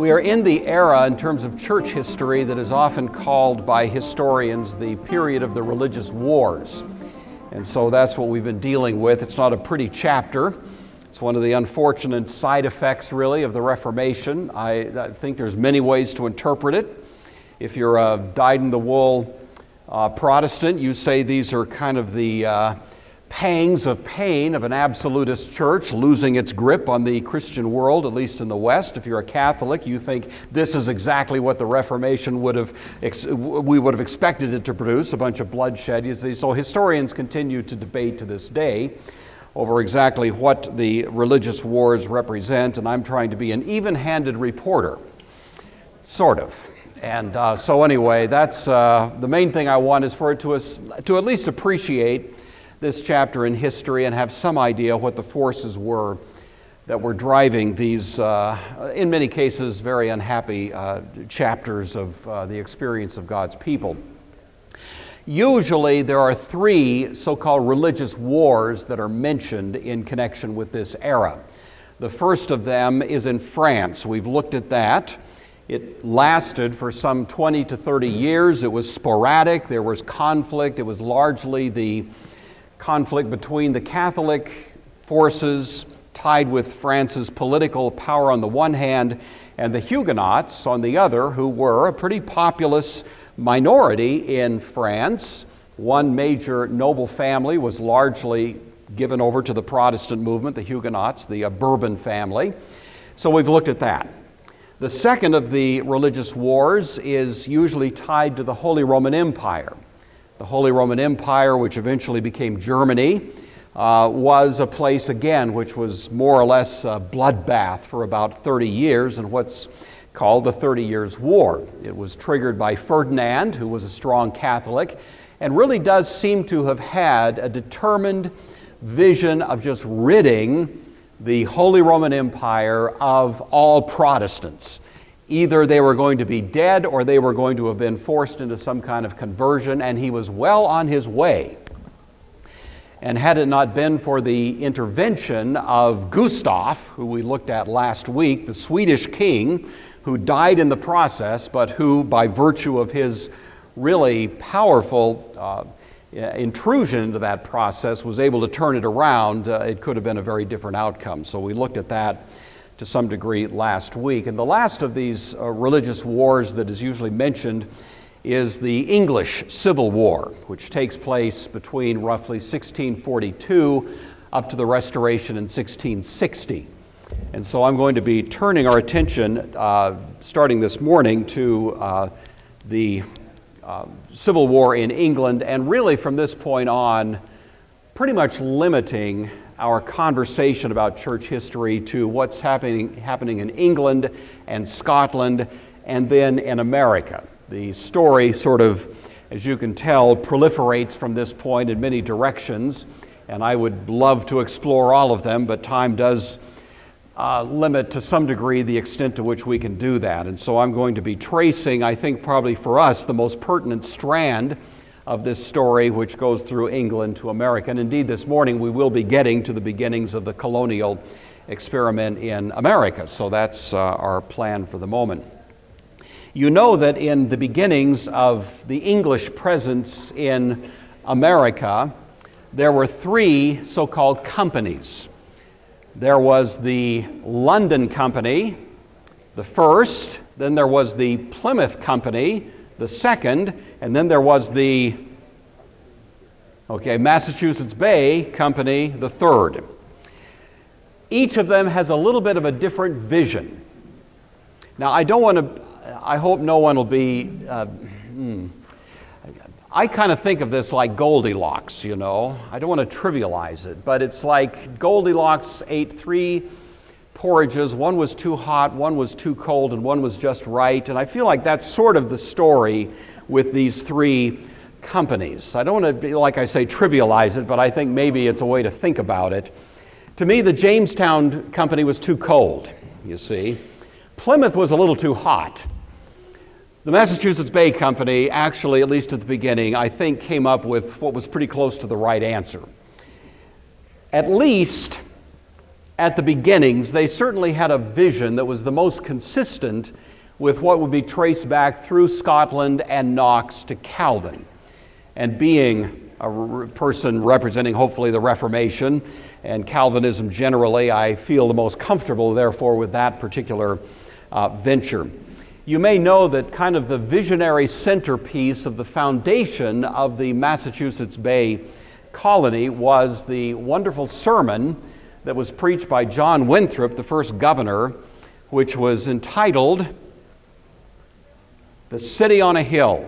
We are in the era, in terms of church history, that is often called by historians the period of the religious wars. And so that's what we've been dealing with. It's not a pretty chapter. It's one of the unfortunate side effects, really, of the Reformation. I think there's many ways to interpret it. If you're a dyed-in-the-wool Protestant, you say these are kind of the pangs of pain of an absolutist church losing its grip on the Christian world, at least in the West. If you're a Catholic, you think this is exactly what the Reformation we would have expected it to produce, a bunch of bloodshed. You see, so historians continue to debate to this day over exactly what the religious wars represent, and I'm trying to be an even-handed reporter, sort of. And so anyway, that's the main thing I want is for it to at least appreciate this chapter in history and have some idea what the forces were that were driving these, in many cases, very unhappy chapters of the experience of God's people. Usually there are three so-called religious wars that are mentioned in connection with this era. The first of them is in France. We've looked at that. It lasted for some 20 to 30 years. It was sporadic. There was conflict. It was largely the conflict between the Catholic forces tied with France's political power on the one hand and the Huguenots on the other, who were a pretty populous minority in France. One major noble family was largely given over to the Protestant movement, the Huguenots, the Bourbon family. So we've looked at that. The second of the religious wars is usually tied to the Holy Roman Empire. The Holy Roman Empire, which eventually became Germany, was a place, again, which was more or less a bloodbath for about 30 years in what's called the 30 Years' War. It was triggered by Ferdinand, who was a strong Catholic, and really does seem to have had a determined vision of just ridding the Holy Roman Empire of all Protestants. Either they were going to be dead or they were going to have been forced into some kind of conversion, and he was well on his way. And had it not been for the intervention of Gustav, who we looked at last week, the Swedish king, who died in the process, but who, by virtue of his really powerful intrusion into that process, was able to turn it around, it could have been a very different outcome. So we looked at that to some degree last week. And the last of these religious wars that is usually mentioned is the English Civil War, which takes place between roughly 1642 up to the Restoration in 1660. And so I'm going to be turning our attention, starting this morning, to the Civil War in England, and really from this point on, pretty much limiting our conversation about church history to what's happening in England and Scotland and then in America. The story sort of, as you can tell, proliferates from this point in many directions, and I would love to explore all of them, but time does limit to some degree the extent to which we can do that. And so I'm going to be tracing, I think probably for us, the most pertinent strand of this story, which goes through England to America. And indeed, this morning we will be getting to the beginnings of the colonial experiment in America. So that's our plan for the moment. You know that in the beginnings of the English presence in America, there were three so-called companies. There was the London Company, the first, then there was the Plymouth Company, the second, and then there was the Massachusetts Bay Company, the third. Each of them has a little bit of a different vision. Now, I hope no one will be, I kind of think of this like Goldilocks, you know. I don't want to trivialize it, but it's like Goldilocks ate three porridges. One was too hot, one was too cold, and one was just right. And I feel like that's sort of the story with these three companies. I don't want to, like I say, trivialize it, but I think maybe it's a way to think about it. To me, the Jamestown Company was too cold, you see. Plymouth was a little too hot. The Massachusetts Bay Company, actually, at least at the beginning, I think came up with what was pretty close to the right answer. At least at the beginnings, they certainly had a vision that was the most consistent with what would be traced back through Scotland and Knox to Calvin. And being a person representing hopefully the Reformation and Calvinism generally, I feel the most comfortable, therefore, with that particular venture. You may know that kind of the visionary centerpiece of the foundation of the Massachusetts Bay Colony was the wonderful sermon that was preached by John Winthrop, the first governor, which was entitled "The City on a Hill."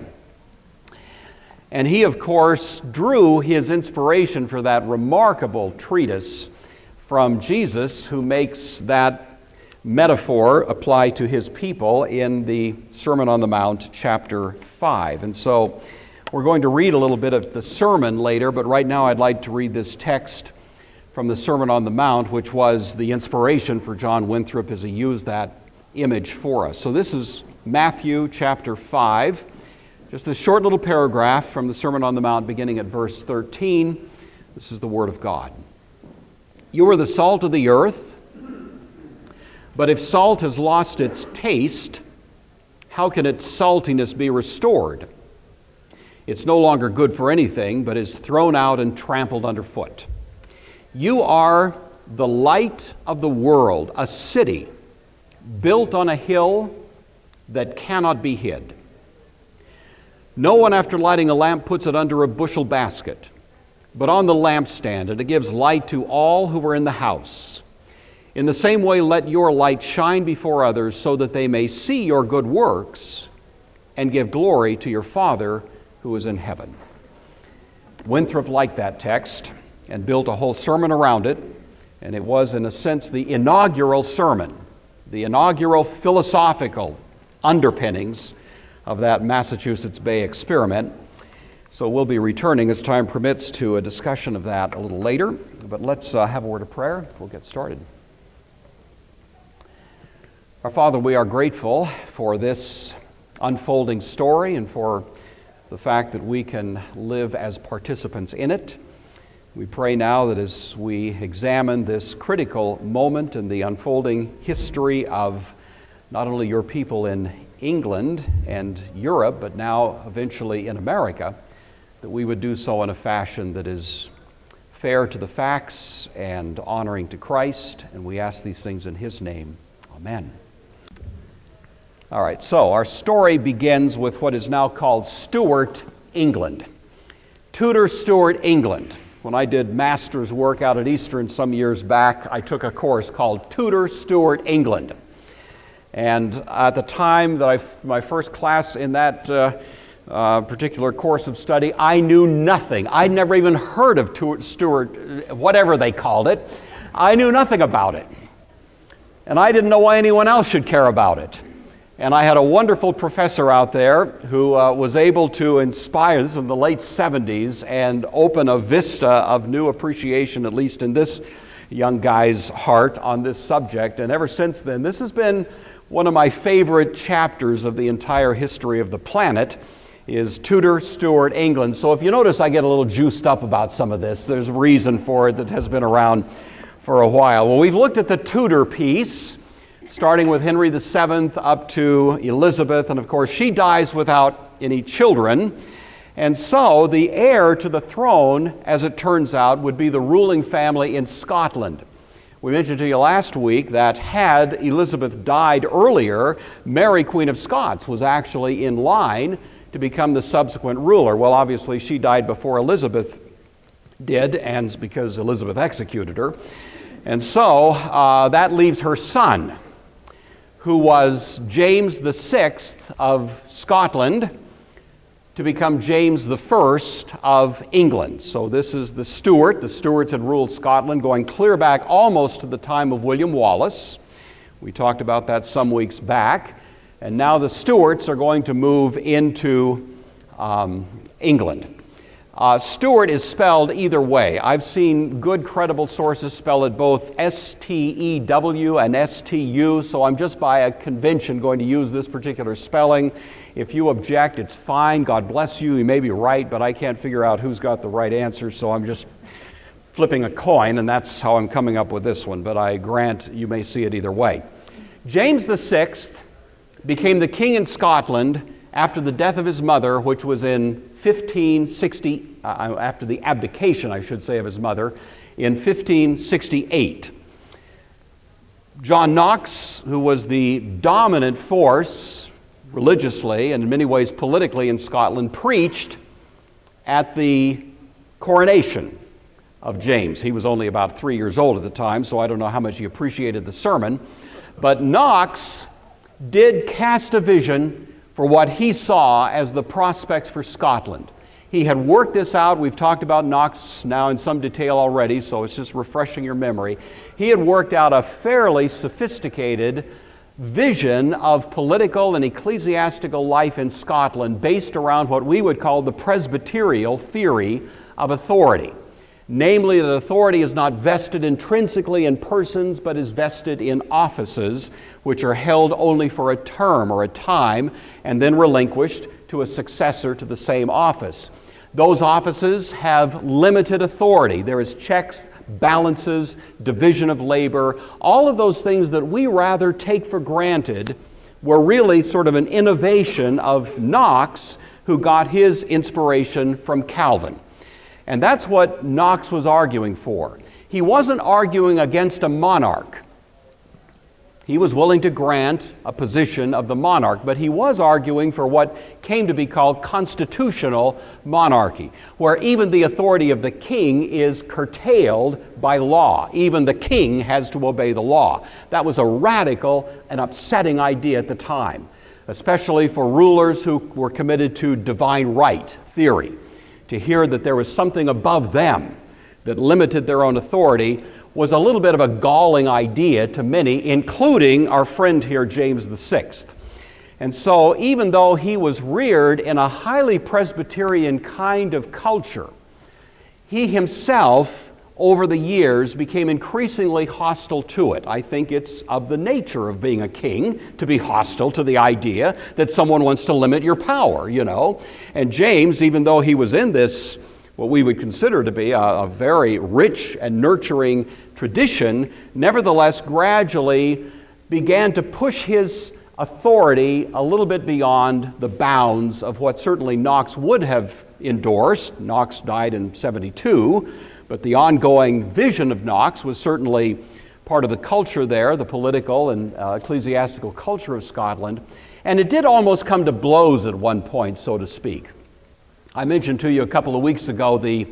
And he, of course, drew his inspiration for that remarkable treatise from Jesus, who makes that metaphor apply to his people in the Sermon on the Mount, chapter 5. And so we're going to read a little bit of the sermon later, but right now I'd like to read this text from the Sermon on the Mount, which was the inspiration for John Winthrop as he used that image for us. So this is Matthew chapter 5, just a short little paragraph from the Sermon on the Mount beginning at verse 13. This is the Word of God. "You are the salt of the earth, but if salt has lost its taste, how can its saltiness be restored? It's no longer good for anything, but is thrown out and trampled underfoot. You are the light of the world, a city built on a hill that cannot be hid. No one, after lighting a lamp, puts it under a bushel basket, but on the lampstand, and it gives light to all who are in the house. In the same way, let your light shine before others, so that they may see your good works and give glory to your Father who is in heaven." Winthrop liked that text and built a whole sermon around it, and it was, in a sense, the inaugural sermon, the inaugural philosophical underpinnings of that Massachusetts Bay experiment. So we'll be returning, as time permits, to a discussion of that a little later, but let's have a word of prayer. We'll get started. Our Father, we are grateful for this unfolding story and for the fact that we can live as participants in it. We pray now that as we examine this critical moment in the unfolding history of not only your people in England and Europe, but now eventually in America, that we would do so in a fashion that is fair to the facts and honoring to Christ. And we ask these things in His name. Amen. All right, so our story begins with what is now called Stuart, England. Tudor Stuart, England. When I did master's work out at Eastern some years back, I took a course called Tudor Stuart, England. And at the time that my first class in that particular course of study, I knew nothing. I'd never even heard of Stuart, whatever they called it. I knew nothing about it. And I didn't know why anyone else should care about it. And I had a wonderful professor out there who was able to inspire, this is in the late 70s, and open a vista of new appreciation, at least in this young guy's heart, on this subject. And ever since then, this has been one of my favorite chapters of the entire history of the planet, is Tudor Stuart, England. So if you notice, I get a little juiced up about some of this. There's a reason for it that has been around for a while. Well, we've looked at the Tudor piece, starting with Henry VII up to Elizabeth, and of course she dies without any children. And so the heir to the throne, as it turns out, would be the ruling family in Scotland. We mentioned to you last week that had Elizabeth died earlier, Mary, Queen of Scots, was actually in line to become the subsequent ruler. Well, obviously she died before Elizabeth did, and because Elizabeth executed her. And so that leaves her son, who was James VI of Scotland, to become James I of England. So this is the Stuart. The Stuarts had ruled Scotland going clear back almost to the time of William Wallace. We talked about that some weeks back. And now the Stuarts are going to move into England. Stuart is spelled either way. I've seen good, credible sources spell it both S-T-E-W and S-T-U, so I'm just by a convention going to use this particular spelling. If you object, it's fine. God bless you. You may be right, but I can't figure out who's got the right answer, so I'm just flipping a coin, and that's how I'm coming up with this one, but I grant you may see it either way. James VI became the king in Scotland after the death of his mother, which was in 1560, after the abdication, I should say, of his mother, in 1568. John Knox, who was the dominant force religiously and in many ways politically in Scotland, preached at the coronation of James. He was only about 3 years old at the time, so I don't know how much he appreciated the sermon. But Knox did cast a vision for what he saw as the prospects for Scotland. He had worked this out. We've talked about Knox now in some detail already, so it's just refreshing your memory. He had worked out a fairly sophisticated vision of political and ecclesiastical life in Scotland based around what we would call the Presbyterial theory of authority. Namely, that authority is not vested intrinsically in persons, but is vested in offices, which are held only for a term or a time, and then relinquished to a successor to the same office. Those offices have limited authority. There is checks, balances, division of labor. All of those things that we rather take for granted were really sort of an innovation of Knox, who got his inspiration from Calvin. And that's what Knox was arguing for. He wasn't arguing against a monarch. He was willing to grant a position of the monarch, but he was arguing for what came to be called constitutional monarchy, where even the authority of the king is curtailed by law. Even the king has to obey the law. That was a radical and upsetting idea at the time, especially for rulers who were committed to divine right theory. To hear that there was something above them that limited their own authority was a little bit of a galling idea to many, including our friend here, James VI. And so, even though he was reared in a highly Presbyterian kind of culture, he himself, over the years, became increasingly hostile to it. I think it's of the nature of being a king to be hostile to the idea that someone wants to limit your power, you know. And James, even though he was in this, what we would consider to be a very rich and nurturing tradition, nevertheless gradually began to push his authority a little bit beyond the bounds of what certainly Knox would have endorsed. Knox died in 72, but the ongoing vision of Knox was certainly part of the culture there, the political and ecclesiastical culture of Scotland. And it did almost come to blows at one point, so to speak. I mentioned to you a couple of weeks ago the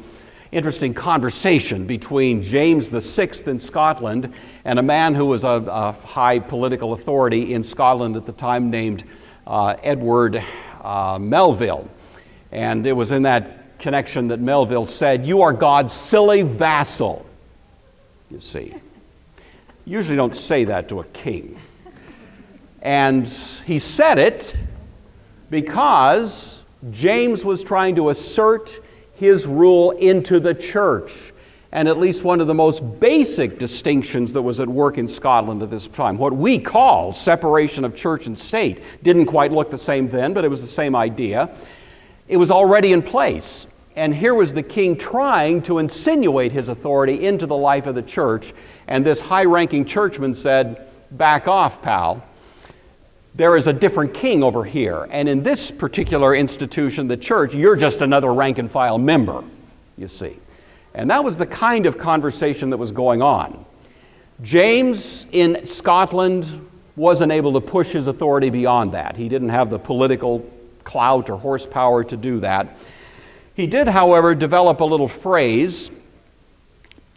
interesting conversation between James VI in Scotland and a man who was a high political authority in Scotland at the time named Edward Melville. And it was in that connection that Melville said, "You are God's silly vassal." You see. Usually don't say that to a king. And he said it because James was trying to assert his rule into the church. And at least one of the most basic distinctions that was at work in Scotland at this time, what we call separation of church and state, didn't quite look the same then, but it was the same idea. It was already in place. And here was the king trying to insinuate his authority into the life of the church. And this high-ranking churchman said, "Back off, pal. There is a different king over here. And in this particular institution, the church, you're just another rank-and-file member," you see. And that was the kind of conversation that was going on. James in Scotland wasn't able to push his authority beyond that. He didn't have the political clout or horsepower to do that. He did, however, develop a little phrase,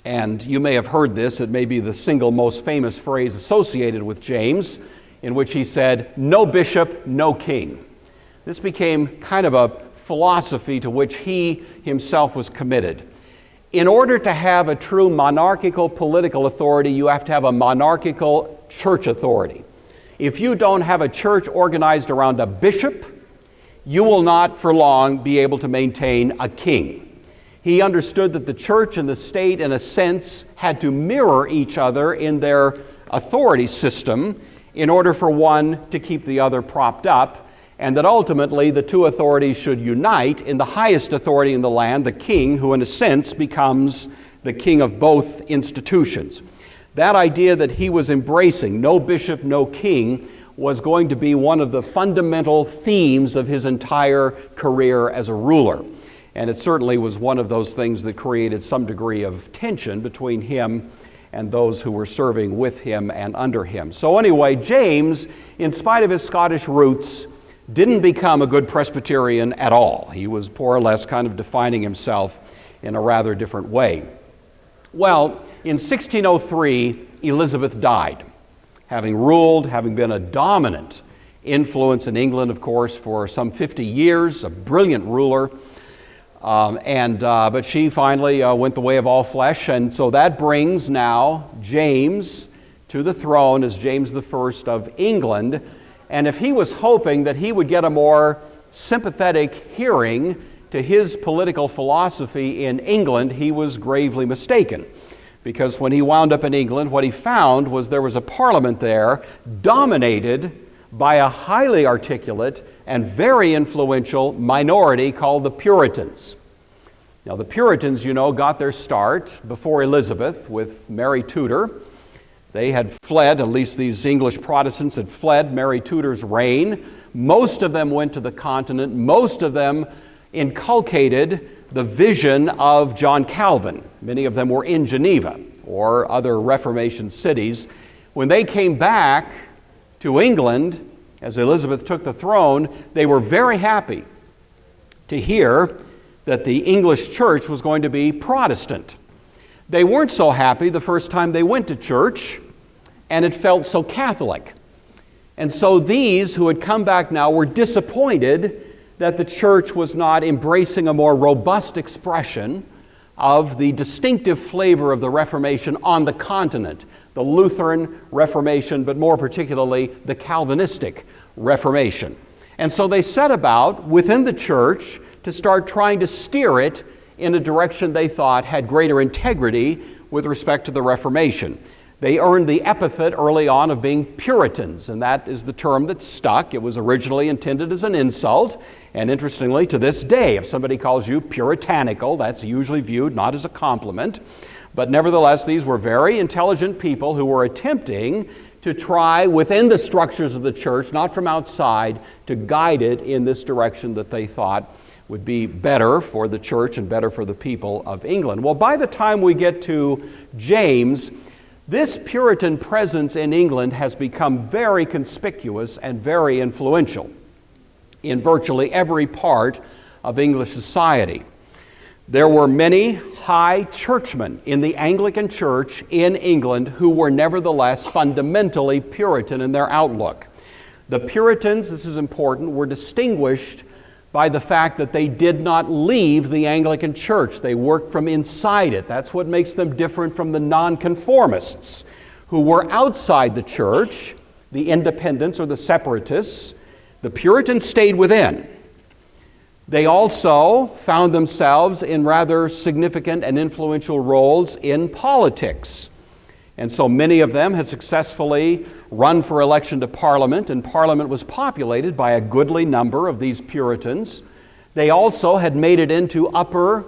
and you may have heard this. It may be the single most famous phrase associated with James, in which he said, "No bishop, no king." This became kind of a philosophy to which he himself was committed. In order to have a true monarchical political authority, you have to have a monarchical church authority. If you don't have a church organized around a bishop, you will not for long be able to maintain a king. He understood that the church and the state, in a sense, had to mirror each other in their authority system in order for one to keep the other propped up, and that ultimately the two authorities should unite in the highest authority in the land, the king, who in a sense becomes the king of both institutions. That idea that he was embracing, no bishop, no king, was going to be one of the fundamental themes of his entire career as a ruler. And it certainly was one of those things that created some degree of tension between him and those who were serving with him and under him. So anyway, James, in spite of his Scottish roots, didn't become a good Presbyterian at all. He was more or less kind of defining himself in a rather different way. Well, in 1603, Elizabeth died, having ruled, having been a dominant influence in England, of course, for some 50 years, a brilliant ruler. But she finally went the way of all flesh, and so that brings now James to the throne as James I of England. And if he was hoping that he would get a more sympathetic hearing to his political philosophy in England, he was gravely mistaken. Because when he wound up in England, what he found was there was a parliament there dominated by a highly articulate and very influential minority called the Puritans. Now, the Puritans, you know, got their start before Elizabeth with Mary Tudor. They had fled, at least these English Protestants had fled Mary Tudor's reign. Most of them went to the continent. Most of them inculcated the vision of John Calvin. Many of them were in Geneva or other Reformation cities. When they came back to England, as Elizabeth took the throne, they were very happy to hear that the English church was going to be Protestant. They weren't so happy the first time they went to church, and it felt so Catholic. And so these who had come back now were disappointed that the church was not embracing a more robust expression of the distinctive flavor of the Reformation on the continent, the Lutheran Reformation, but more particularly the Calvinistic Reformation. And so they set about within the church to start trying to steer it in a direction they thought had greater integrity with respect to the Reformation. They earned the epithet early on of being Puritans, and that is the term that stuck. It was originally intended as an insult, and interestingly, to this day, if somebody calls you puritanical, that's usually viewed not as a compliment. But nevertheless, these were very intelligent people who were attempting to try within the structures of the church, not from outside, to guide it in this direction that they thought would be better for the church and better for the people of England. Well, by the time we get to James, this Puritan presence in England has become very conspicuous and very influential in virtually every part of English society. There were many high churchmen in the Anglican Church in England who were nevertheless fundamentally Puritan in their outlook. The Puritans, this is important, were distinguished by the fact that they did not leave the Anglican Church. They worked from inside it. That's what makes them different from the nonconformists who were outside the church, the independents or the separatists. The Puritans stayed within. They also found themselves in rather significant and influential roles in politics. And so many of them had successfully run for election to Parliament, and Parliament was populated by a goodly number of these Puritans. They also had made it into upper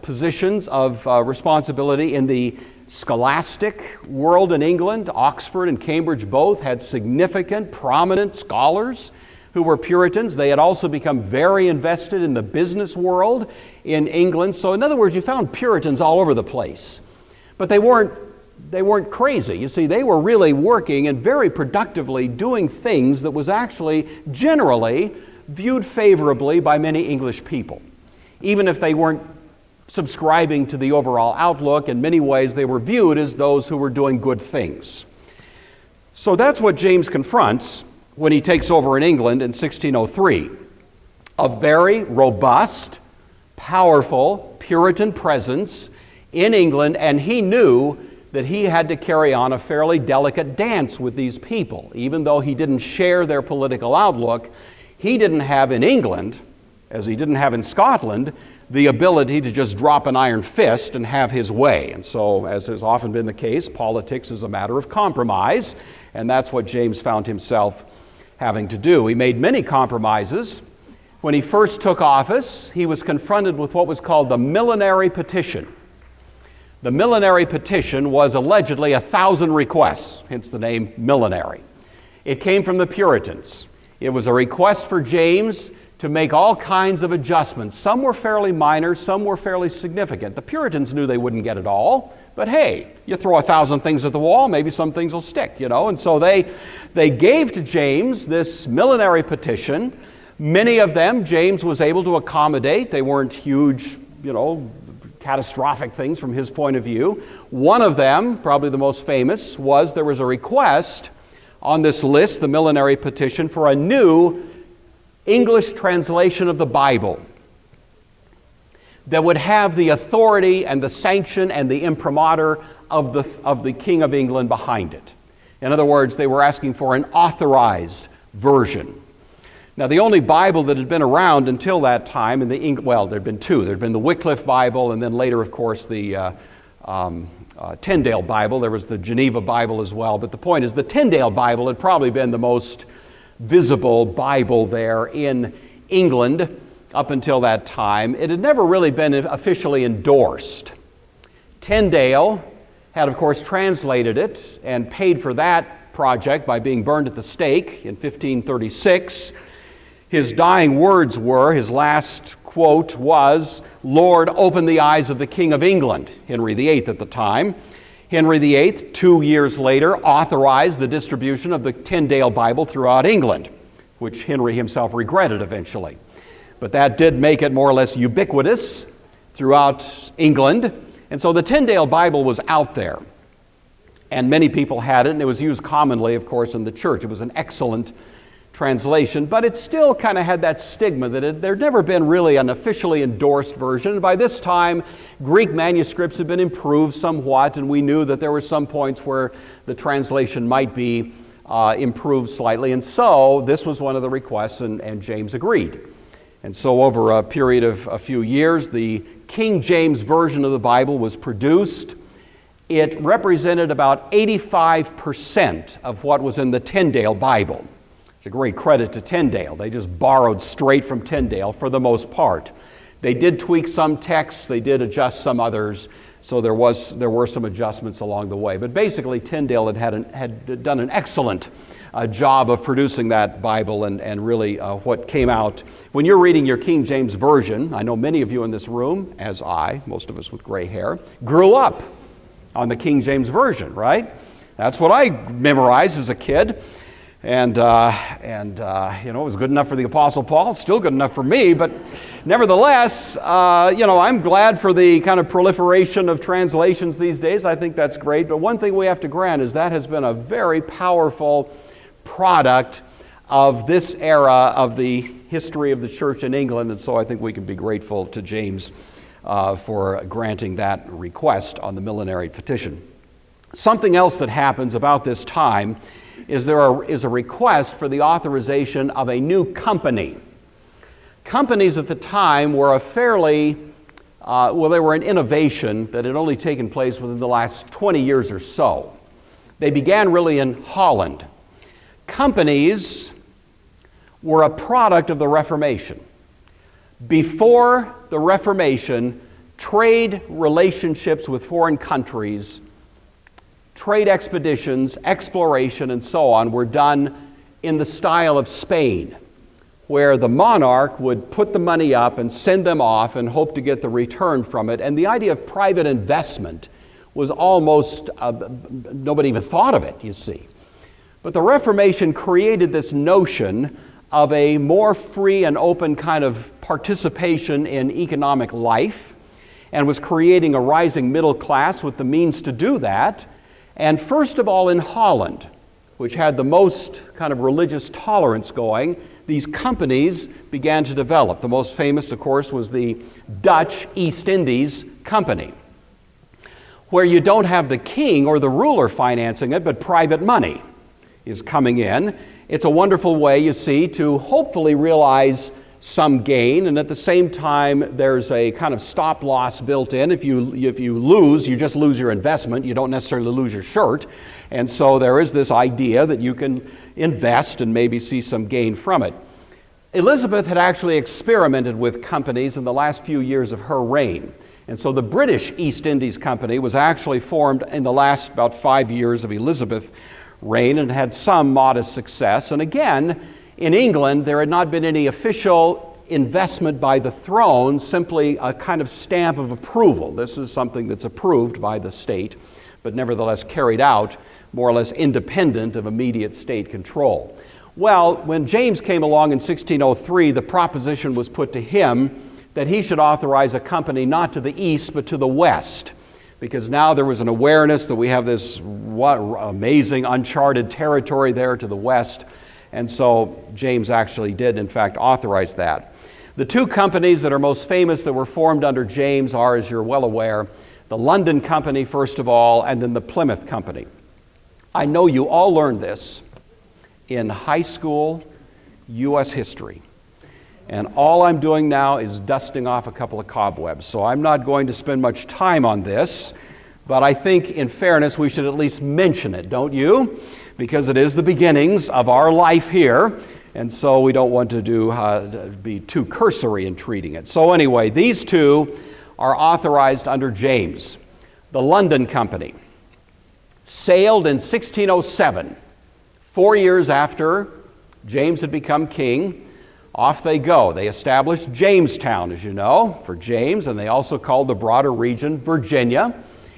positions of responsibility in the scholastic world in England. Oxford and Cambridge both had significant, prominent scholars who were Puritans. They had also become very invested in the business world in England. So in other words, you found Puritans all over the place. But they weren't crazy. You see, they were really working and very productively doing things that was actually generally viewed favorably by many English people. Even if they weren't subscribing to the overall outlook, in many ways they were viewed as those who were doing good things. So that's what James confronts when he takes over in England in 1603. A very robust, powerful Puritan presence in England, and he knew that he had to carry on a fairly delicate dance with these people. Even though he didn't share their political outlook, he didn't have in England, as he didn't have in Scotland, the ability to just drop an iron fist and have his way. And so, as has often been the case, politics is a matter of compromise, and that's what James found himself having to do. He made many compromises. When he first took office, he was confronted with what was called the Millenary Petition. The millenary petition was allegedly 1,000 requests, hence the name millenary. It came from the Puritans. It was a request for James to make all kinds of adjustments. Some were fairly minor, some were fairly significant. The Puritans knew they wouldn't get it all, but hey, you throw 1,000 things at the wall, maybe some things will stick, And so they gave to James this millenary petition. Many of them James was able to accommodate. They weren't huge, catastrophic things from his point of view. One of them, probably the most famous, was there was a request on this list, the millenary petition, for a new English translation of the Bible that would have the authority and the sanction and the imprimatur of the King of England behind it. In other words, they were asking for an authorized version. Now, the only Bible that had been around until that time, there had been two. There had been the Wycliffe Bible, and then later, of course, the Tyndale Bible. There was the Geneva Bible as well. But the point is, the Tyndale Bible had probably been the most visible Bible there in England up until that time. It had never really been officially endorsed. Tyndale had, of course, translated it and paid for that project by being burned at the stake in 1536. His dying words were, his last quote was, "Lord, open the eyes of the King of England," Henry VIII at the time. Henry VIII, 2 years later, authorized the distribution of the Tyndale Bible throughout England, which Henry himself regretted eventually. But that did make it more or less ubiquitous throughout England. And so the Tyndale Bible was out there. And many people had it, and it was used commonly, of course, in the church. It was an excellent translation, but it still kind of had that stigma that there'd never been really an officially endorsed version. And by this time, Greek manuscripts had been improved somewhat, and we knew that there were some points where the translation might be improved slightly. And so this was one of the requests, and James agreed. And so over a period of a few years, the King James Version of the Bible was produced. It represented about 85% of what was in the Tyndale Bible. It's a great credit to Tyndale. They just borrowed straight from Tyndale for the most part. They did tweak some texts, they did adjust some others, so there were some adjustments along the way. But basically, Tyndale had done an excellent job of producing that Bible and really what came out. When you're reading your King James Version, I know many of you in this room, as I, most of us with gray hair, grew up on the King James Version, right? That's what I memorized as a kid. And it was good enough for the Apostle Paul. It's still good enough for me, but nevertheless, I'm glad for the kind of proliferation of translations these days. I think that's great. But one thing we have to grant is that has been a very powerful product of this era of the history of the church in England, and so I think we can be grateful to James for granting that request on the millenary petition. Something else that happens about this time is there is a request for the authorization of a new company. Companies at the time were a fairly, they were an innovation that had only taken place within the last 20 years or so. They began really in Holland. Companies were a product of the Reformation. Before the Reformation, trade relationships with foreign countries, trade expeditions, exploration, and so on were done in the style of Spain, where the monarch would put the money up and send them off and hope to get the return from it. And the idea of private investment was almost, nobody even thought of it, you see. But the Reformation created this notion of a more free and open kind of participation in economic life, and was creating a rising middle class with the means to do that. And first of all, in Holland, which had the most kind of religious tolerance going, these companies began to develop. The most famous, of course, was the Dutch East Indies Company, where you don't have the king or the ruler financing it, but private money is coming in. It's a wonderful way, you see, to hopefully realize some gain, and at the same time there's a kind of stop loss built in. If you lose, you just lose your investment. You don't necessarily lose your shirt. And so there is this idea that you can invest and maybe see some gain from it. Elizabeth had actually experimented with companies in the last few years of her reign. And so the British East Indies Company was actually formed in the last about 5 years of Elizabeth's reign and had some modest success. And again, in England, there had not been any official investment by the throne, simply a kind of stamp of approval. This is something that's approved by the state, but nevertheless carried out more or less independent of immediate state control. Well, when James came along in 1603, the proposition was put to him that he should authorize a company not to the east but to the west, because now there was an awareness that we have this amazing uncharted territory there to the west, and so James actually did in fact authorize that. The two companies that are most famous that were formed under James are, as you're well aware, the London Company first of all, and then the Plymouth Company. I know you all learned this in high school U.S. history. And all I'm doing now is dusting off a couple of cobwebs. So I'm not going to spend much time on this, but I think in fairness we should at least mention it, don't you? Because it is the beginnings of our life here, and so we don't want to be too cursory in treating it. So anyway, these two are authorized under James. The London Company sailed in 1607, 4 years after James had become king. Off they go. They established Jamestown, as you know, for James, and they also called the broader region Virginia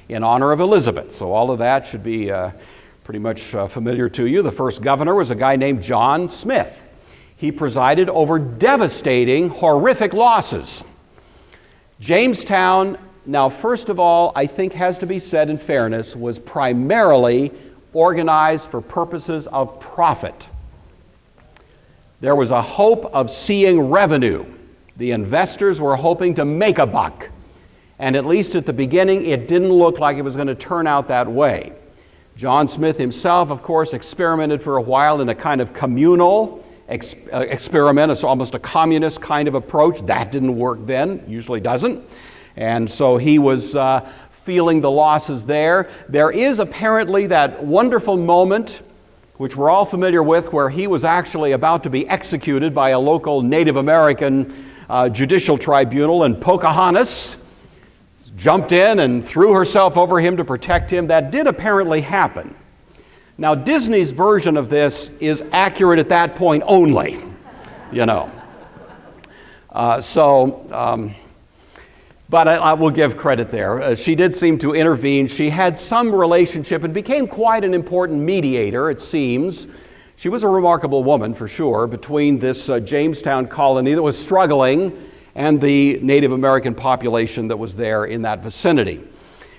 in honor of Elizabeth. So all of that should be pretty much familiar to you. The first governor was a guy named John Smith. He presided over devastating, horrific losses. Jamestown, now first of all, I think has to be said in fairness, was primarily organized for purposes of profit. There was a hope of seeing revenue. The investors were hoping to make a buck. And at least at the beginning, it didn't look like it was going to turn out that way. John Smith himself, of course, experimented for a while in a kind of communal experiment. It's almost a communist kind of approach. That didn't work then, usually doesn't. And so he was feeling the losses there. There is apparently that wonderful moment which we're all familiar with, where he was actually about to be executed by a local Native American judicial tribunal, and Pocahontas jumped in and threw herself over him to protect him. That did apparently happen. Now, Disney's version of this is accurate at that point only, you know. But I will give credit there. She did seem to intervene. She had some relationship and became quite an important mediator, it seems. She was a remarkable woman, for sure, between this Jamestown colony that was struggling and the Native American population that was there in that vicinity.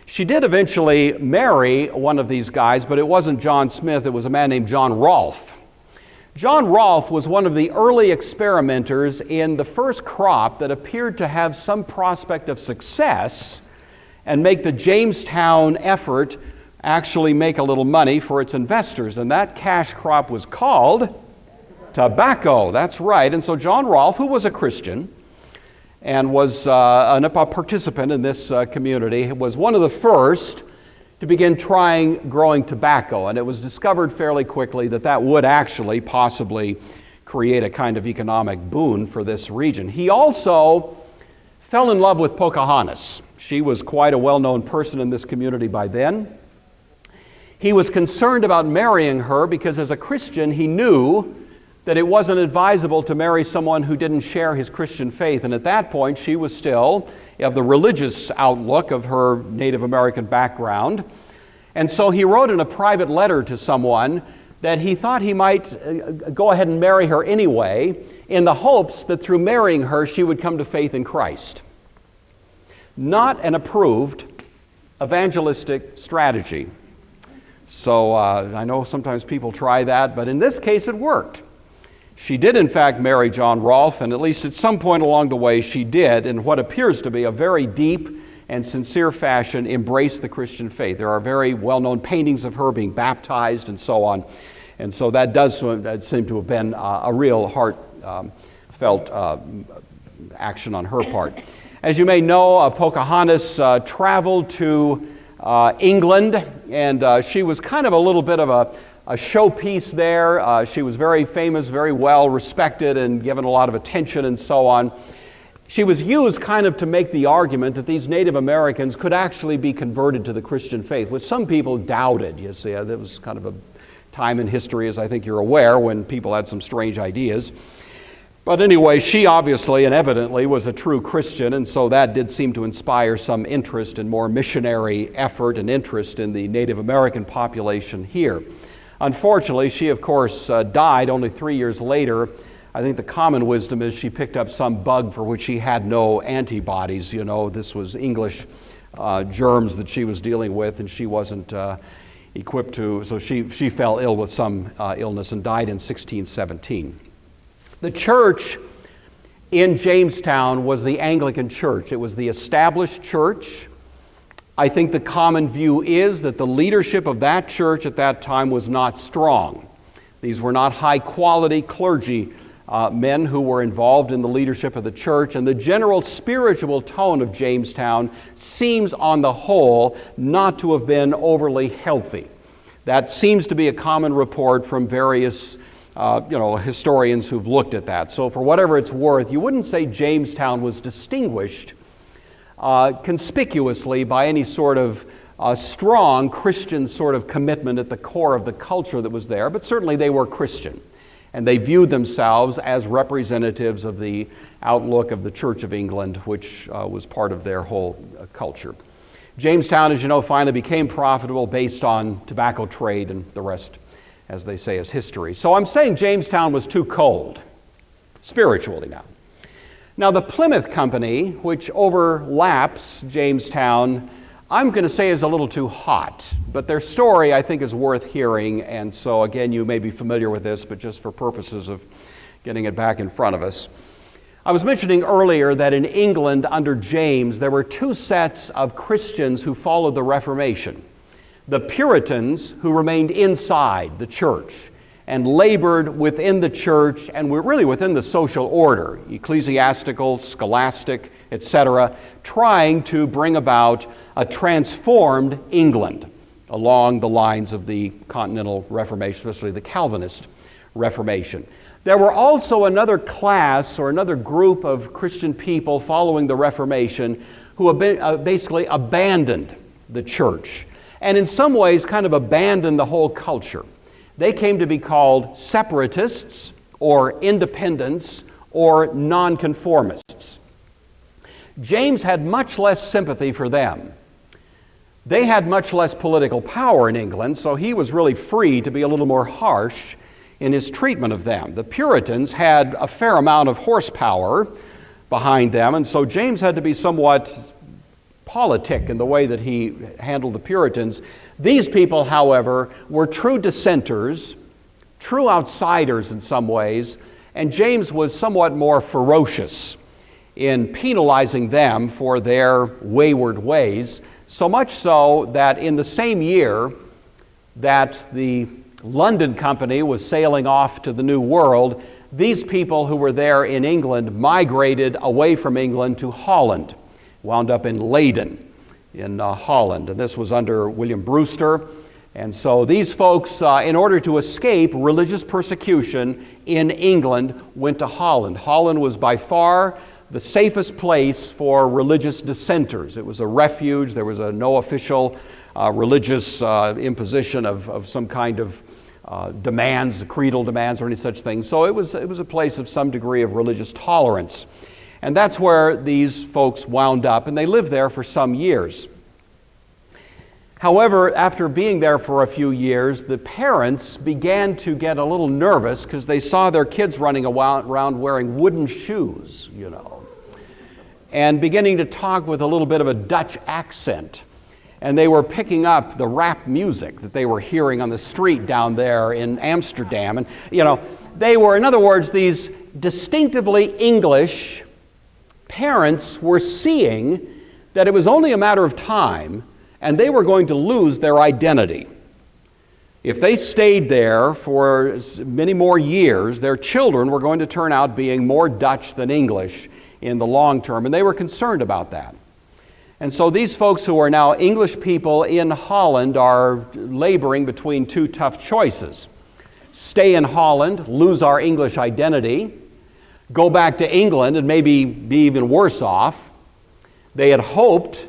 She did eventually marry one of these guys, but it wasn't John Smith. It was a man named John Rolfe. John Rolfe was one of the early experimenters in the first crop that appeared to have some prospect of success and make the Jamestown effort actually make a little money for its investors. And that cash crop was called tobacco. That's right. And so John Rolfe, who was a Christian and was a participant in this community, was one of the first to begin trying growing tobacco. And it was discovered fairly quickly that that would actually possibly create a kind of economic boon for this region. He also fell in love with Pocahontas. She was quite a well-known person in this community by then. He was concerned about marrying her because as a Christian he knew that it wasn't advisable to marry someone who didn't share his Christian faith. And at that point she was still of the religious outlook of her Native American background. And so he wrote in a private letter to someone that he thought he might go ahead and marry her anyway, in the hopes that through marrying her she would come to faith in Christ. Not an approved evangelistic strategy. So I know sometimes people try that, but in this case it worked. She did in fact marry John Rolfe, and at least at some point along the way she did, in what appears to be a very deep and sincere fashion, embrace the Christian faith. There are very well-known paintings of her being baptized and so on. And so that does seem to have been a real heartfelt action on her part. As you may know, Pocahontas traveled to England, and she was kind of a little bit of a showpiece there. She was very famous, very well respected, and given a lot of attention and so on. She was used kind of to make the argument that these Native Americans could actually be converted to the Christian faith, which some people doubted, you see. There was kind of a time in history, as I think you're aware, when people had some strange ideas. But anyway, she obviously and evidently was a true Christian, and so that did seem to inspire some interest and more missionary effort and interest in the Native American population here. Unfortunately, she, of course, died only 3 years later. I think the common wisdom is she picked up some bug for which she had no antibodies. You know, this was English germs that she was dealing with, and she wasn't equipped to, so she fell ill with some illness and died in 1617. The church in Jamestown was the Anglican Church. It was the established church. I think the common view is that the leadership of that church at that time was not strong. These were not high-quality clergy men who were involved in the leadership of the church, and the general spiritual tone of Jamestown seems on the whole not to have been overly healthy. That seems to be a common report from various historians who've looked at that. So for whatever it's worth, you wouldn't say Jamestown was distinguished conspicuously by any sort of strong Christian sort of commitment at the core of the culture that was there, but certainly they were Christian. And they viewed themselves as representatives of the outlook of the Church of England, which was part of their whole culture. Jamestown, as you know, finally became profitable based on tobacco trade, and the rest, as they say, is history. So I'm saying Jamestown was too cold, spiritually now. Now the Plymouth Company, which overlaps Jamestown, I'm going to say is a little too hot, but their story I think is worth hearing, and so again you may be familiar with this, but just for purposes of getting it back in front of us. I was mentioning earlier that in England under James there were two sets of Christians who followed the Reformation. The Puritans, who remained inside the church and labored within the church and were really within the social order, ecclesiastical, scholastic, etc., trying to bring about a transformed England along the lines of the Continental Reformation, especially the Calvinist Reformation. There were also another class or another group of Christian people following the Reformation who basically abandoned the church and in some ways kind of abandoned the whole culture. They came to be called separatists or independents or nonconformists. James had much less sympathy for them. They had much less political power in England, so he was really free to be a little more harsh in his treatment of them. The Puritans had a fair amount of horsepower behind them, and so James had to be somewhat politic in the way that he handled the Puritans. These people, however, were true dissenters, true outsiders in some ways, and James was somewhat more ferocious in penalizing them for their wayward ways, so much so that in the same year that the London Company was sailing off to the New World, these people who were there in England migrated away from England to Holland, wound up in Leyden in Holland, and this was under William Brewster. And so these folks, in order to escape religious persecution in England, went to Holland. Holland was by far the safest place for religious dissenters. It was a refuge. There was no official religious imposition of some kind of demands, creedal demands or any such thing. So it was a place of some degree of religious tolerance. And that's where these folks wound up, and they lived there for some years. However, after being there for a few years, the parents began to get a little nervous because they saw their kids running around wearing wooden shoes, and beginning to talk with a little bit of a Dutch accent. And they were picking up the rap music that they were hearing on the street down there in Amsterdam. And, they were, in other words, these distinctively English parents were seeing that it was only a matter of time and they were going to lose their identity. If they stayed there for many more years, their children were going to turn out being more Dutch than English in the long term, and they were concerned about that. And so these folks who are now English people in Holland are laboring between two tough choices. Stay in Holland, lose our English identity, go back to England and maybe be even worse off. They had hoped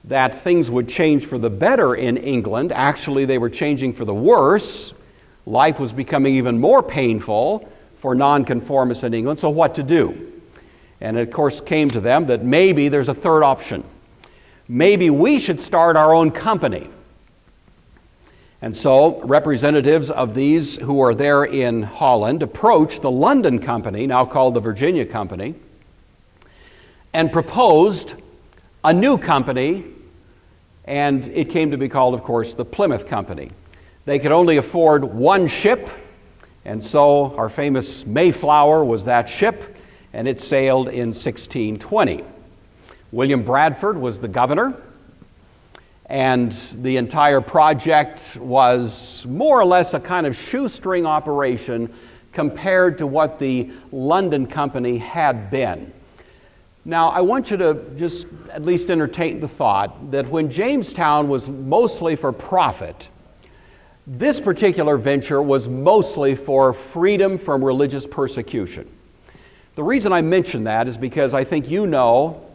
that things would change for the better in England. Actually, they were changing for the worse. Life was becoming even more painful for nonconformists in England, so what to do? And it, of course, came to them that maybe there's a third option. Maybe we should start our own company. And so representatives of these who are there in Holland approached the London Company, now called the Virginia Company, and proposed a new company, and it came to be called, of course, the Plymouth Company. They could only afford one ship, and so our famous Mayflower was that ship, and it sailed in 1620. William Bradford was the governor, and the entire project was more or less a kind of shoestring operation compared to what the London Company had been. Now, I want you to just at least entertain the thought that when Jamestown was mostly for profit, this particular venture was mostly for freedom from religious persecution. The reason I mention that is because I think you know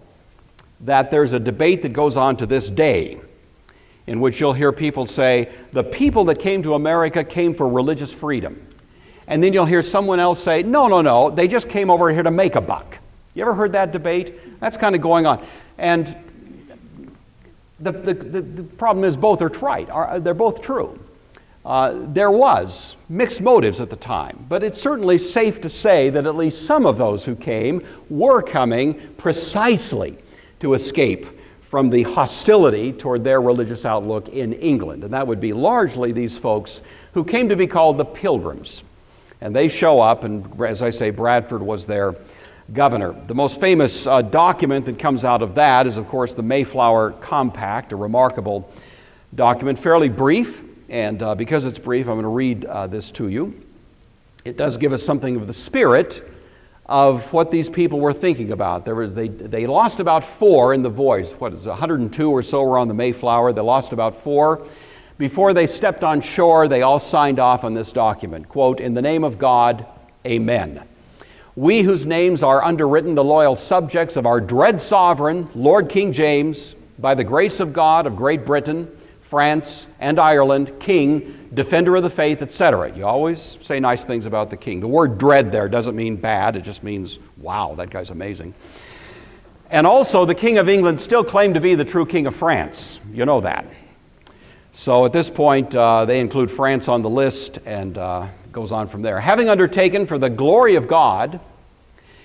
that there's a debate that goes on to this day in which you'll hear people say, the people that came to America came for religious freedom. And then you'll hear someone else say, no, they just came over here to make a buck. You ever heard that debate? That's kind of going on. And the problem is both are right. They're both true. There was mixed motives at the time, but it's certainly safe to say that at least some of those who came were coming precisely to escape from the hostility toward their religious outlook in England. And that would be largely these folks who came to be called the Pilgrims. And they show up, and as I say, Bradford was their governor. The most famous document that comes out of that is, of course, the Mayflower Compact, a remarkable document, fairly brief. And because it's brief, I'm going to read this to you. It does give us something of the spirit of what these people were thinking about. They lost about 4 in the voyage. 102 or so were on the Mayflower. They lost about 4. Before they stepped on shore, they all signed off on this document. Quote, "In the name of God, amen. We whose names are underwritten the loyal subjects of our dread sovereign, Lord King James, by the grace of God of Great Britain, France, and Ireland, King, defender of the faith, etc." You always say nice things about the king. The word dread there doesn't mean bad. It just means, wow, that guy's amazing. And also, the King of England still claimed to be the true King of France. You know that. So at this point, they include France on the list, and goes on from there. "Having undertaken for the glory of God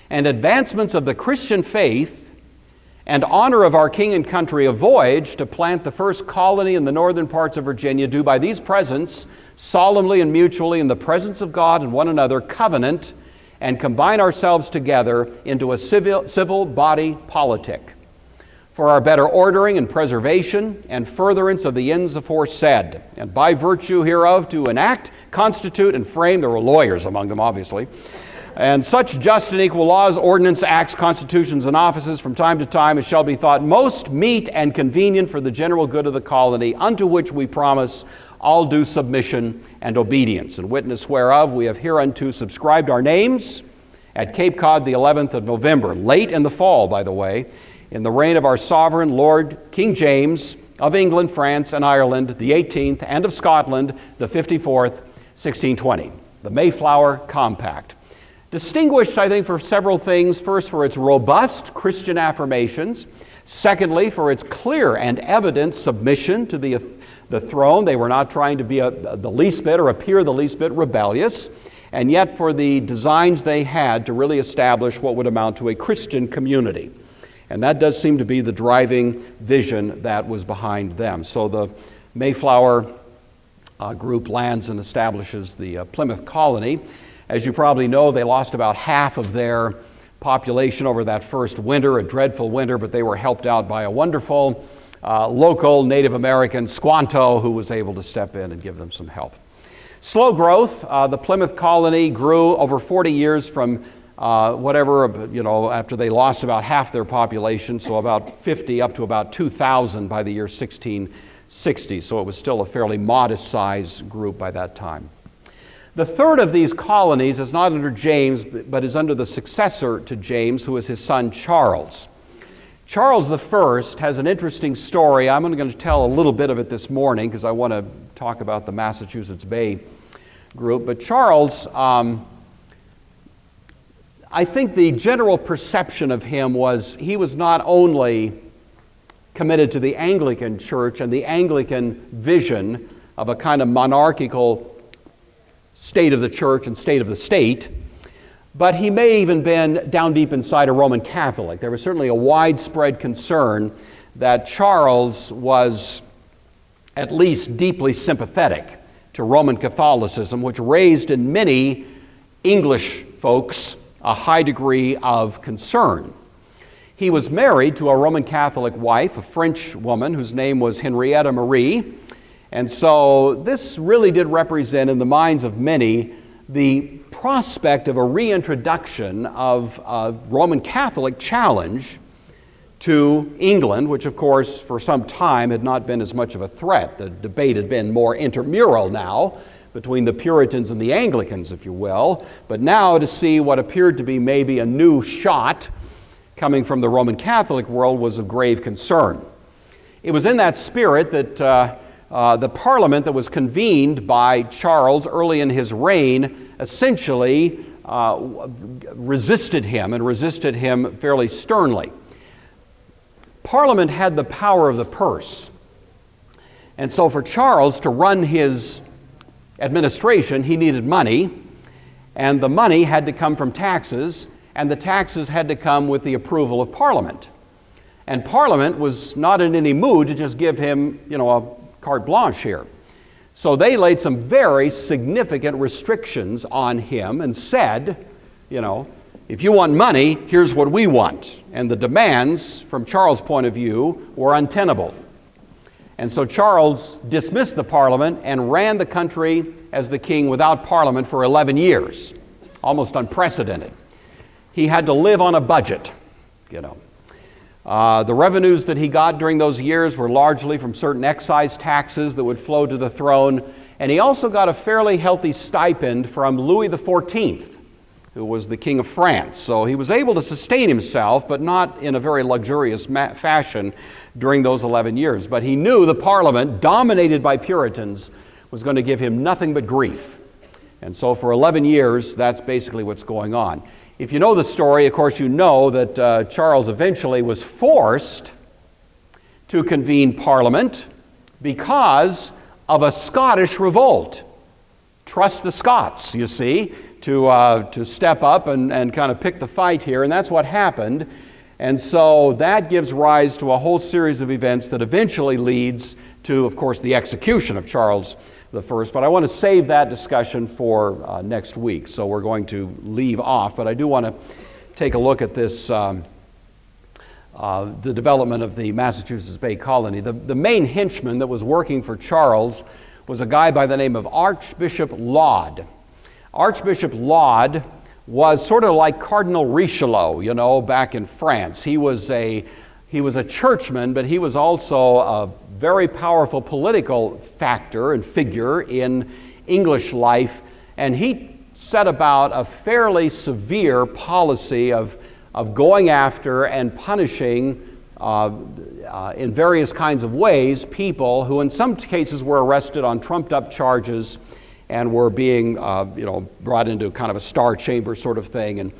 and advancements of the Christian faith and honor of our king and country, a voyage to plant the first colony in the northern parts of Virginia, do by these presents, solemnly and mutually in the presence of God and one another, covenant and combine ourselves together into a civil body politic, for our better ordering and preservation and furtherance of the ends aforesaid, and by virtue hereof to enact, constitute, and frame," there were lawyers among them obviously, "and such just and equal laws, ordinance, acts, constitutions, and offices from time to time as shall be thought most meet and convenient for the general good of the colony, unto which we promise all due submission and obedience. In witness whereof we have hereunto subscribed our names at Cape Cod the 11th of November, late in the fall, by the way, in the reign of our sovereign Lord King James of England, France, and Ireland, the 18th, and of Scotland, the 54th, 1620. The Mayflower Compact. Distinguished, I think, for several things. First, for its robust Christian affirmations. Secondly, for its clear and evident submission to the throne. They were not trying to be the least bit or appear the least bit rebellious. And yet for the designs they had to really establish what would amount to a Christian community. And that does seem to be the driving vision that was behind them. So the Mayflower group lands and establishes the Plymouth colony. As you probably know, they lost about half of their population over that first winter, a dreadful winter, but they were helped out by a wonderful local Native American, Squanto, who was able to step in and give them some help. Slow growth. The Plymouth colony grew over 40 years from after they lost about half their population, so about 50 up to about 2,000 by the year 1660. So it was still a fairly modest size group by that time. The third of these colonies is not under James, but is under the successor to James, who is his son Charles. Charles I has an interesting story. I'm only going to tell a little bit of it this morning because I want to talk about the Massachusetts Bay group. But Charles, I think the general perception of him was he was not only committed to the Anglican Church and the Anglican vision of a kind of monarchical state of the church and state of the state, but he may even been down deep inside a Roman Catholic. There was certainly a widespread concern that Charles was at least deeply sympathetic to Roman Catholicism, which raised in many English folks a high degree of concern. He was married to a Roman Catholic wife, a French woman whose name was Henrietta Marie, and so this really did represent in the minds of many the prospect of a reintroduction of a Roman Catholic challenge to England, which of course for some time had not been as much of a threat. The debate had been more intramural now between the Puritans and the Anglicans, if you will, but now to see what appeared to be maybe a new shot coming from the Roman Catholic world was of grave concern. It was in that spirit that the Parliament that was convened by Charles early in his reign essentially resisted him fairly sternly. Parliament had the power of the purse, and so for Charles to run his administration, he needed money, and the money had to come from taxes, and the taxes had to come with the approval of Parliament. And Parliament was not in any mood to just give him, a carte blanche here. So they laid some very significant restrictions on him and said, if you want money, here's what we want. And the demands, from Charles' point of view, were untenable. And so Charles dismissed the Parliament and ran the country as the king without Parliament for 11 years, almost unprecedented. He had to live on a budget, The revenues that he got during those years were largely from certain excise taxes that would flow to the throne, and he also got a fairly healthy stipend from Louis XIV, who was the King of France. So he was able to sustain himself, but not in a very luxurious fashion during those 11 years. But he knew the Parliament, dominated by Puritans, was going to give him nothing but grief. And so for 11 years, that's basically what's going on. If you know the story, of course, you know that Charles eventually was forced to convene Parliament because of a Scottish revolt. Trust the Scots, you see, to step up and kind of pick the fight here, and that's what happened. And so that gives rise to a whole series of events that eventually leads to, of course, the execution of Charles I. But I want to save that discussion for next week, so we're going to leave off. But I do want to take a look at this, the development of the Massachusetts Bay Colony. The main henchman that was working for Charles was a guy by the name of Archbishop Laud. Archbishop Laud was sort of like Cardinal Richelieu, back in France. He was a churchman, but he was also a very powerful political factor and figure in English life, and he set about a fairly severe policy of going after and punishing in various kinds of ways people who in some cases were arrested on trumped-up charges and were being brought into kind of a star chamber sort of thing. And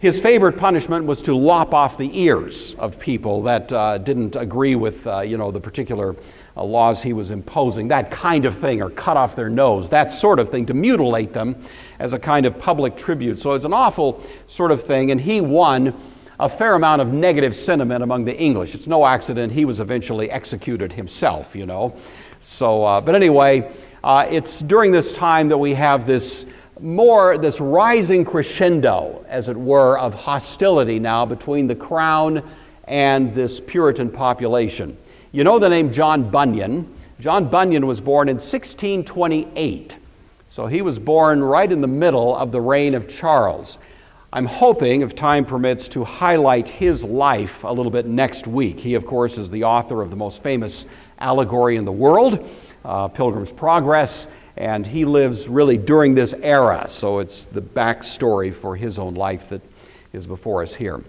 his favorite punishment was to lop off the ears of people that didn't agree with the particular laws he was imposing, that kind of thing, or cut off their nose, that sort of thing, to mutilate them as a kind of public tribute. So it's an awful sort of thing, and he won a fair amount of negative sentiment among the English. It's no accident he was eventually executed himself, So, but anyway, it's during this time that we have this rising crescendo, as it were, of hostility now between the crown and this Puritan population. You know the name John Bunyan. John Bunyan was born in 1628. So he was born right in the middle of the reign of Charles. I'm hoping, if time permits, to highlight his life a little bit next week. He, of course, is the author of the most famous allegory in the world, Pilgrim's Progress, and he lives really during this era, so it's the backstory for his own life that is before us here.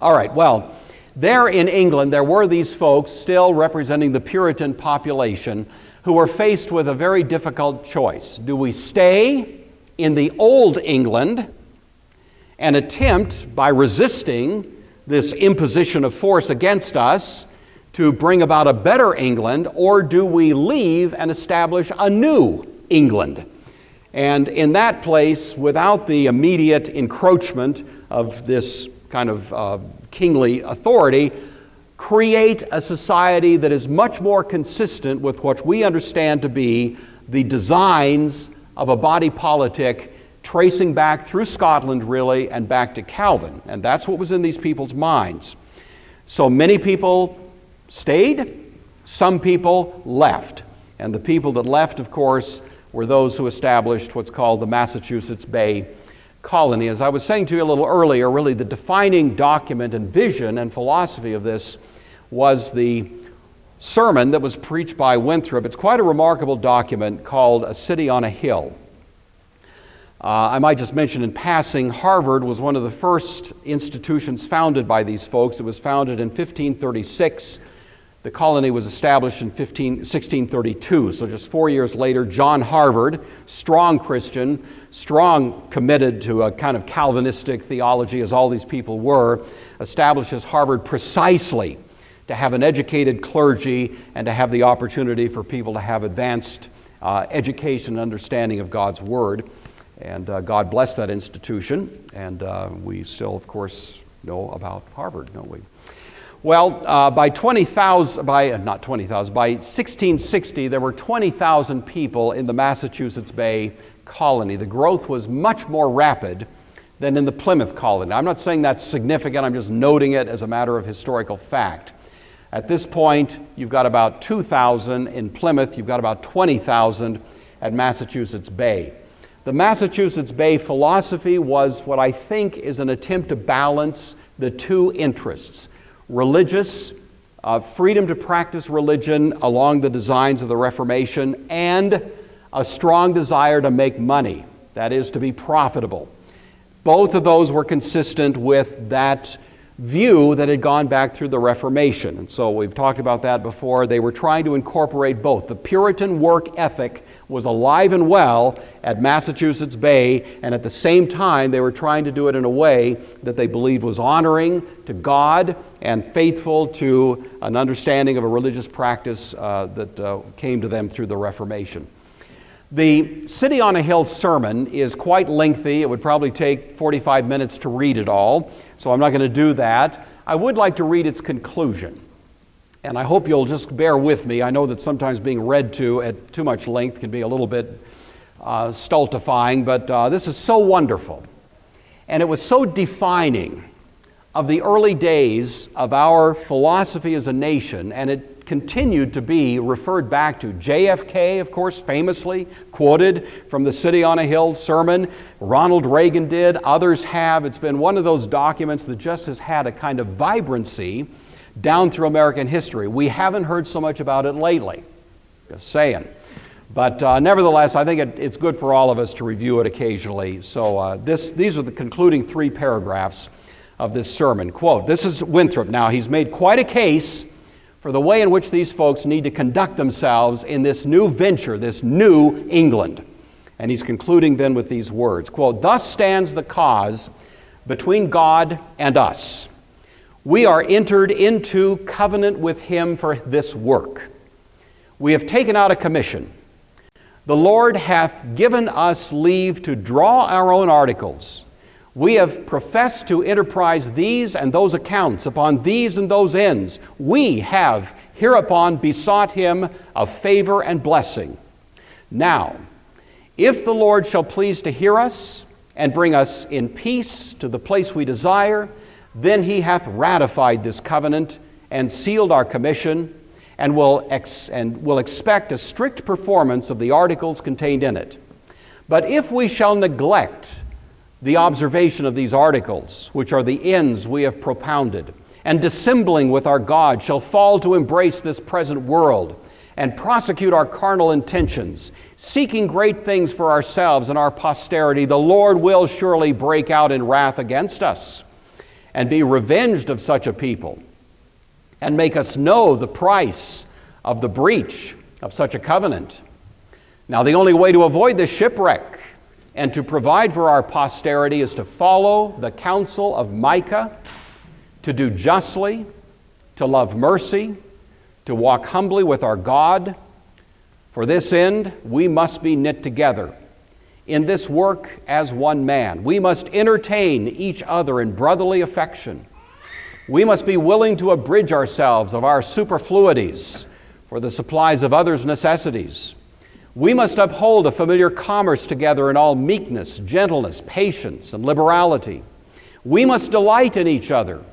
All right, well, there in England, there were these folks still representing the Puritan population who were faced with a very difficult choice. Do we stay in the old England and attempt, by resisting this imposition of force against us, to bring about a better England, or do we leave and establish a new England? And in that place, without the immediate encroachment of this kind of kingly authority, create a society that is much more consistent with what we understand to be the designs of a body politic tracing back through Scotland, really, and back to Calvin. And that's what was in these people's minds. So many people stayed, some people left. And the people that left, of course, were those who established what's called the Massachusetts Bay Colony. As I was saying to you a little earlier, really the defining document and vision and philosophy of this was the sermon that was preached by Winthrop. It's quite a remarkable document called A City on a Hill. I might just mention in passing, Harvard was one of the first institutions founded by these folks. It was founded in 1536. The colony was established in 1632, so just 4 years later, John Harvard, strong Christian, strong committed to a kind of Calvinistic theology, as all these people were, establishes Harvard precisely to have an educated clergy and to have the opportunity for people to have advanced education and understanding of God's Word. And God bless that institution, and we still, of course, know about Harvard, don't we? Well, by 1660, there were 20,000 people in the Massachusetts Bay Colony. The growth was much more rapid than in the Plymouth Colony. I'm not saying that's significant, I'm just noting it as a matter of historical fact. At this point, you've got about 2,000 in Plymouth, you've got about 20,000 at Massachusetts Bay. The Massachusetts Bay philosophy was what I think is an attempt to balance the two interests: religious, freedom to practice religion along the designs of the Reformation, and a strong desire to make money, that is, to be profitable. Both of those were consistent with that view that had gone back through the Reformation. And so we've talked about that before. They were trying to incorporate both. The Puritan work ethic was alive and well at Massachusetts Bay, and at the same time they were trying to do it in a way that they believed was honoring to God and faithful to an understanding of a religious practice that came to them through the Reformation. The City on a Hill sermon is quite lengthy. It would probably take 45 minutes to read it all, so I'm not going to do that. I would like to read its conclusion, and I hope you'll just bear with me. I know that sometimes being read to at too much length can be a little bit stultifying, but this is so wonderful, and it was so defining of the early days of our philosophy as a nation, and it continued to be referred back to. JFK, of course, famously quoted from the City on a Hill sermon. Ronald Reagan did. Others have. It's been one of those documents that just has had a kind of vibrancy down through American history. We haven't heard so much about it lately. Just saying. But nevertheless, I think it's good for all of us to review it occasionally. So these are the concluding 3 paragraphs of this sermon. Quote, this is Winthrop. Now, he's made quite a case for the way in which these folks need to conduct themselves in this new venture, this new England. And he's concluding then with these words, quote, thus stands the cause between God and us. We are entered into covenant with Him for this work. We have taken out a commission. The Lord hath given us leave to draw our own articles. We have professed to enterprise these and those accounts upon these and those ends. We have hereupon besought Him of favor and blessing. Now, if the Lord shall please to hear us and bring us in peace to the place we desire, then He hath ratified this covenant and sealed our commission, and will expect a strict performance of the articles contained in it. But if we shall neglect the observation of these articles, which are the ends we have propounded, and dissembling with our God shall fall to embrace this present world, and prosecute our carnal intentions, seeking great things for ourselves and our posterity, the Lord will surely break out in wrath against us and be revenged of such a people, and make us know the price of the breach of such a covenant. Now, the only way to avoid this shipwreck and to provide for our posterity is to follow the counsel of Micah, to do justly, to love mercy, to walk humbly with our God. For this end, we must be knit together in this work as one man. We must entertain each other in brotherly affection. We must be willing to abridge ourselves of our superfluities for the supplies of others' necessities. We must uphold a familiar commerce together in all meekness, gentleness, patience, and liberality. We must delight in each other,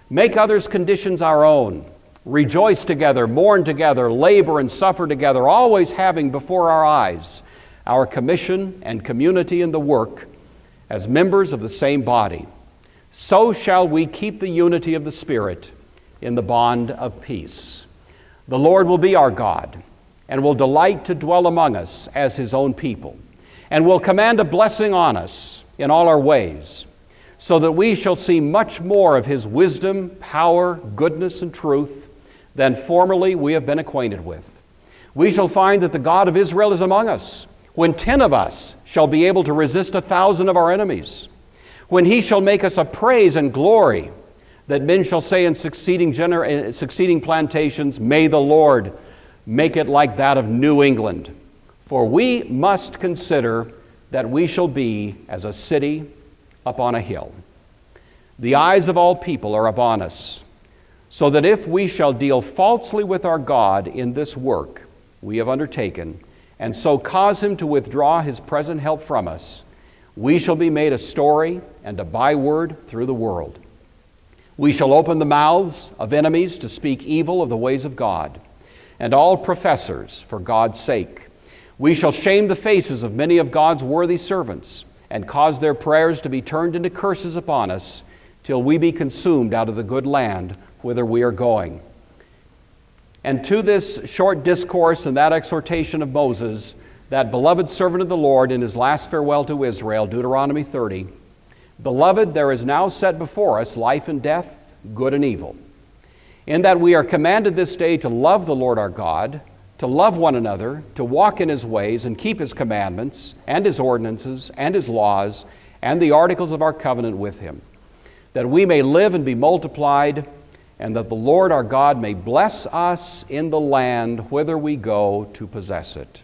make others' conditions our own, rejoice together, mourn together, labor and suffer together, always having before our eyes our commission and community in the work as members of the same body. So shall we keep the unity of the Spirit in the bond of peace. The Lord will be our God, and will delight to dwell among us as His own people, and will command a blessing on us in all our ways, so that we shall see much more of His wisdom, power, goodness, and truth than formerly we have been acquainted with. We shall find that the God of Israel is among us, when 10 of us shall be able to resist 1,000 of our enemies, when He shall make us a praise and glory, that men shall say in succeeding plantations, may the Lord make it like that of New England. For we must consider that we shall be as a city upon a hill. The eyes of all people are upon us, so that if we shall deal falsely with our God in this work we have undertaken, and so cause Him to withdraw His present help from us, we shall be made a story and a byword through the world. We shall open the mouths of enemies to speak evil of the ways of God, and all professors for God's sake. We shall shame the faces of many of God's worthy servants, and cause their prayers to be turned into curses upon us, till we be consumed out of the good land whither we are going. And to this short discourse and that exhortation of Moses, that beloved servant of the Lord, in his last farewell to Israel, Deuteronomy 30, Beloved, there is now set before us life and death, good and evil, in that we are commanded this day to love the Lord our God, to love one another, to walk in His ways and keep His commandments and His ordinances and His laws and the articles of our covenant with Him, that we may live and be multiplied, and that the Lord our God may bless us in the land whither we go to possess it.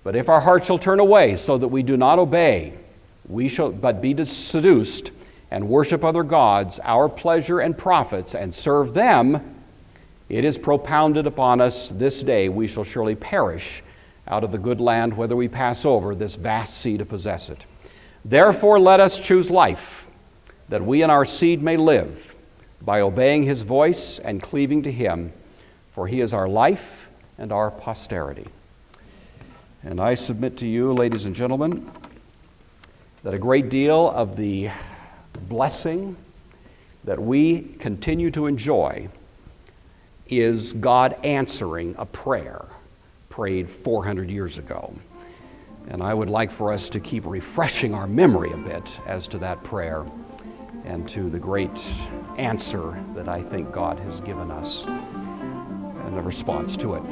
But if our heart shall turn away so that we do not obey, we shall but be seduced and worship other gods, our pleasure and profits, and serve them, it is propounded upon us this day we shall surely perish out of the good land whither we pass over this vast sea to possess it. Therefore let us choose life, that we and our seed may live, by obeying His voice and cleaving to Him, for He is our life and our posterity. And I submit to you, ladies and gentlemen, that a great deal of the blessing that we continue to enjoy is God answering a prayer prayed 400 years ago. And I would like for us to keep refreshing our memory a bit as to that prayer and to the great answer that I think God has given us and the response to it.